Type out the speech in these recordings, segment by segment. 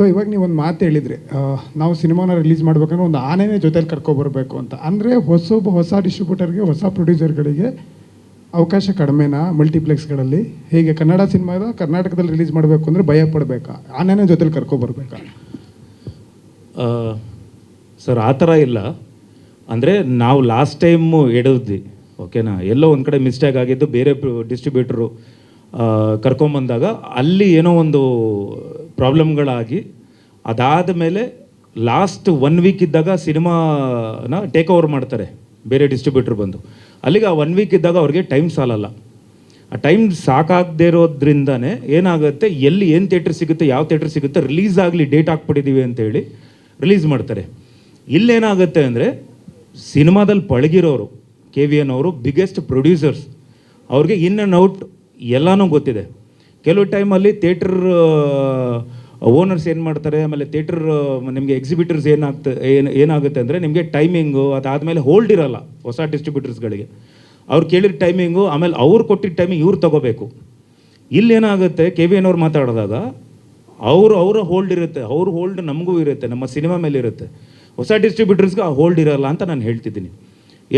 So ಇವಾಗ ನೀವು ಒಂದು ಮಾತು ಹೇಳಿದ್ರಿ, ನಾವು ಸಿನಿಮಾನ ರಿಲೀಸ್ ಮಾಡ್ಬೇಕಂದ್ರೆ ಒಂದು ಆನೆನೇ ಜೊತೆಲಿ ಕರ್ಕೊಬರ್ಬೇಕು ಅಂತ. ಅಂದರೆ ಹೊಸ ಡಿಸ್ಟ್ರಿಬ್ಯೂಟರ್ಗೆ, ಹೊಸ ಪ್ರೊಡ್ಯೂಸರ್ಗಳಿಗೆ ಅವಕಾಶ ಕಡಿಮೆನಾ ಮಲ್ಟಿಪ್ಲೆಕ್ಸ್ಗಳಲ್ಲಿ? ಹೇಗೆ ಕನ್ನಡ ಸಿನಿಮಾದ ಕರ್ನಾಟಕದಲ್ಲಿ ರಿಲೀಸ್ ಮಾಡಬೇಕು ಅಂದರೆ ಭಯ ಪಡಬೇಕಾ, ಆನೆನೇ ಜೊತೆಲಿ ಕರ್ಕೊಬರ್ಬೇಕಾ? ಸರ್ ಆ ಥರ ಇಲ್ಲ. ಅಂದರೆ ನಾವು ಲಾಸ್ಟ್ ಟೈಮು ಎಡದ್ವಿ, ಓಕೆನಾ, ಎಲ್ಲೋ ಒಂದು ಕಡೆ ಮಿಸ್ಟೇಕ್ ಆಗಿದ್ದು, ಬೇರೆ ಡಿಸ್ಟ್ರಿಬ್ಯೂಟ್ರು ಕರ್ಕೊಂಬಂದಾಗ ಅಲ್ಲಿ ಏನೋ ಒಂದು ಪ್ರಾಬ್ಲಮ್ಗಳಾಗಿ ಅದಾದ ಮೇಲೆ ಲಾಸ್ಟ್ 1 ವೀಕ್ ಇದ್ದಾಗ ಸಿನಿಮಾನ ಟೇಕ್ ಓವರ್ ಮಾಡ್ತಾರೆ ಬೇರೆ ಡಿಸ್ಟ್ರಿಬ್ಯೂಟ್ರ್ ಬಂದು. ಅಲ್ಲಿಗೆ ಆ 1 ವೀಕ್ ಇದ್ದಾಗ ಅವ್ರಿಗೆ ಟೈಮ್ ಸಾಲಲ್ಲ. ಆ ಟೈಮ್ ಸಾಕಾಗದೇ ಇರೋದ್ರಿಂದನೇ ಏನಾಗುತ್ತೆ, ಎಲ್ಲಿ ಏನು ಥಿಯೇಟ್ರ್ ಸಿಗುತ್ತೆ, ಯಾವ ಥಿಯೇಟ್ರ್ ಸಿಗುತ್ತೆ, ರಿಲೀಸ್ ಆಗಲಿ, ಡೇಟ್ ಹಾಕ್ಬಿಟ್ಟಿದ್ದೀವಿ ಅಂತೇಳಿ ರಿಲೀಸ್ ಮಾಡ್ತಾರೆ. ಇಲ್ಲೇನಾಗುತ್ತೆ ಅಂದರೆ ಸಿನಿಮಾದಲ್ಲಿ ಪಳಗಿರೋರು, KVN ಅವರು ಬಿಗ್ಗೆಸ್ಟ್ ಪ್ರೊಡ್ಯೂಸರ್ಸ್, ಅವ್ರಿಗೆ ಇನ್ ಆ್ಯಂಡ್ ಔಟ್ ಎಲ್ಲನೂ ಗೊತ್ತಿದೆ. ಕೆಲವು ಟೈಮಲ್ಲಿ ಥಿಯೇಟ್ರ್ ಓನರ್ಸ್ ಏನು ಮಾಡ್ತಾರೆ, ಆಮೇಲೆ ಥಿಯೇಟ್ರ್ ನಿಮಗೆ ಎಕ್ಸಿಬಿಟರ್ಸ್ ಏನಾಗುತ್ತೆ ಅಂದರೆ ನಿಮಗೆ ಟೈಮಿಂಗು ಅದಾದಮೇಲೆ ಹೋಲ್ಡ್ ಇರೋಲ್ಲ ಹೊಸ ಡಿಸ್ಟ್ರಿಬ್ಯೂಟರ್ಸ್ಗಳಿಗೆ. ಅವ್ರು ಕೇಳಿದ ಟೈಮಿಂಗು, ಆಮೇಲೆ ಅವ್ರು ಕೊಟ್ಟಿದ್ದ ಟೈಮಿಂಗ್ ಇವ್ರು ತೊಗೋಬೇಕು. ಇಲ್ಲೇನಾಗುತ್ತೆ, KVN ಅವ್ರು ಮಾತಾಡಿದಾಗ ಅವರ ಹೋಲ್ಡ್ ಇರುತ್ತೆ, ಅವ್ರ ಹೋಲ್ಡ್ ನಮಗೂ ಇರುತ್ತೆ, ನಮ್ಮ ಸಿನಿಮಾ ಮೇಲೆ ಇರುತ್ತೆ. ಹೊಸ ಡಿಸ್ಟ್ರಿಬ್ಯೂಟರ್ಸ್ಗೆ ಆ ಹೋಲ್ಡ್ ಇರೋಲ್ಲ ಅಂತ ನಾನು ಹೇಳ್ತಿದ್ದೀನಿ.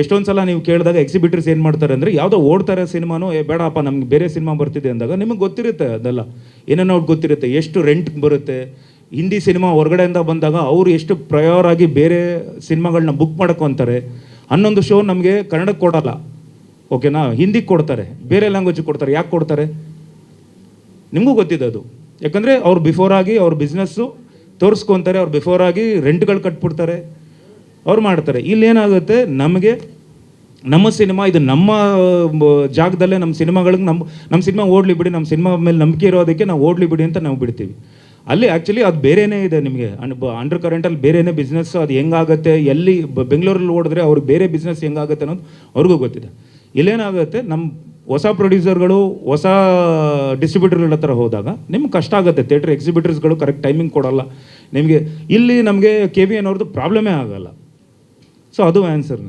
ಎಷ್ಟೊಂದು ಸಲ ನೀವು ಕೇಳಿದಾಗ ಎಕ್ಸಿಬಿಟರ್ಸ್ ಏನು ಮಾಡ್ತಾರೆ ಅಂದರೆ, ಯಾವುದೋ ಓಡ್ತಾರೆ ಸಿನಿಮಾನು, ಬೇಡಪ್ಪ ನಮ್ಗೆ ಬೇರೆ ಸಿನಿಮಾ ಬರ್ತಿದೆ ಅಂದಾಗ ನಿಮಗೆ ಗೊತ್ತಿರುತ್ತೆ ಅದೆಲ್ಲ ಏನೇನೋ ಅವ್ರಿಗೆ ಗೊತ್ತಿರುತ್ತೆ, ಎಷ್ಟು ರೆಂಟ್ಗೆ ಬರುತ್ತೆ. ಹಿಂದಿ ಸಿನಿಮಾ ಹೊರಗಡೆಯಿಂದ ಬಂದಾಗ ಅವರು ಎಷ್ಟು ಪ್ರಯೋರ್ ಆಗಿ ಬೇರೆ ಸಿನಿಮಾಗಳನ್ನ ಬುಕ್ ಮಾಡ್ಕೊತಾರೆ. 11 ಶೋ ನಮಗೆ ಕನ್ನಡಕ್ಕೆ ಕೊಡಲ್ಲ, ಓಕೆನಾ, ಹಿಂದಿಗೆ ಕೊಡ್ತಾರೆ, ಬೇರೆ ಲ್ಯಾಂಗ್ವೇಜಿಗೆ ಕೊಡ್ತಾರೆ. ಯಾಕೆ ಕೊಡ್ತಾರೆ ನಿಮಗೂ ಗೊತ್ತಿದೆ ಅದು. ಯಾಕಂದರೆ ಅವ್ರು ಬಿಫೋರ್ ಆಗಿ ಅವ್ರ ಬಿಸ್ನೆಸ್ಸು ತೋರಿಸ್ಕೊತಾರೆ, ಅವ್ರು ಬಿಫೋರ್ ಆಗಿ ರೆಂಟ್ಗಳು ಕಟ್ಬಿಡ್ತಾರೆ, ಅವ್ರು ಮಾಡ್ತಾರೆ. ಇಲ್ಲೇನಾಗುತ್ತೆ, ನಮಗೆ ನಮ್ಮ ಸಿನಿಮಾ ಇದು ನಮ್ಮ ಜಾಗದಲ್ಲೇ ನಮ್ಮ ಸಿನಿಮಾಗಳಿಗೆ ನಮ್ಮ ಸಿನಿಮಾ ಓಡಲಿ ಬಿಡಿ, ನಮ್ಮ ಸಿನಿಮಾ ಮೇಲೆ ನಂಬಿಕೆ ಇರೋದಕ್ಕೆ ನಾವು ಓಡಲಿ ಬಿಡಿ ಅಂತ ನಾವು ಬಿಡ್ತೀವಿ. ಅಲ್ಲಿ ಆ್ಯಕ್ಚುಲಿ ಅದು ಬೇರೆಯೇ ಇದೆ. ನಿಮಗೆ ಅಂಡರ್ ಕರೆಂಟಲ್ಲಿ ಬೇರೆಯೇ ಬಿಸ್ನೆಸ್, ಅದು ಹೆಂಗಾಗುತ್ತೆ, ಎಲ್ಲಿ ಬೆಂಗಳೂರಲ್ಲಿ ಓಡಿದ್ರೆ ಅವ್ರಿಗೆ ಬೇರೆ ಬಿಸ್ನೆಸ್ ಹೆಂಗಾಗುತ್ತೆ ಅನ್ನೋದು ಅವ್ರಿಗೂ ಗೊತ್ತಿದೆ. ಇಲ್ಲೇನಾಗುತ್ತೆ, ನಮ್ಮ ಹೊಸ ಪ್ರೊಡ್ಯೂಸರ್ಗಳು ಹೊಸ ಡಿಸ್ಟ್ರಿಬ್ಯೂಟರ್ಗಳ ಹತ್ರ ಹೋದಾಗ ನಿಮ್ಗೆ ಕಷ್ಟ ಆಗುತ್ತೆ. ಥಿಯೇಟ್ರ್ ಎಕ್ಸಿಬಿಟರ್ಸ್ಗಳು ಕರೆಕ್ಟ್ ಟೈಮಿಂಗ್ ಕೊಡಲ್ಲ ನಿಮಗೆ. ಇಲ್ಲಿ ನಮಗೆ KVN ಅವ್ರದ್ದು ಪ್ರಾಬ್ಲಮೇ ಆಗಲ್ಲ. ಸೊ ಅದು ಆನ್ಸರ್.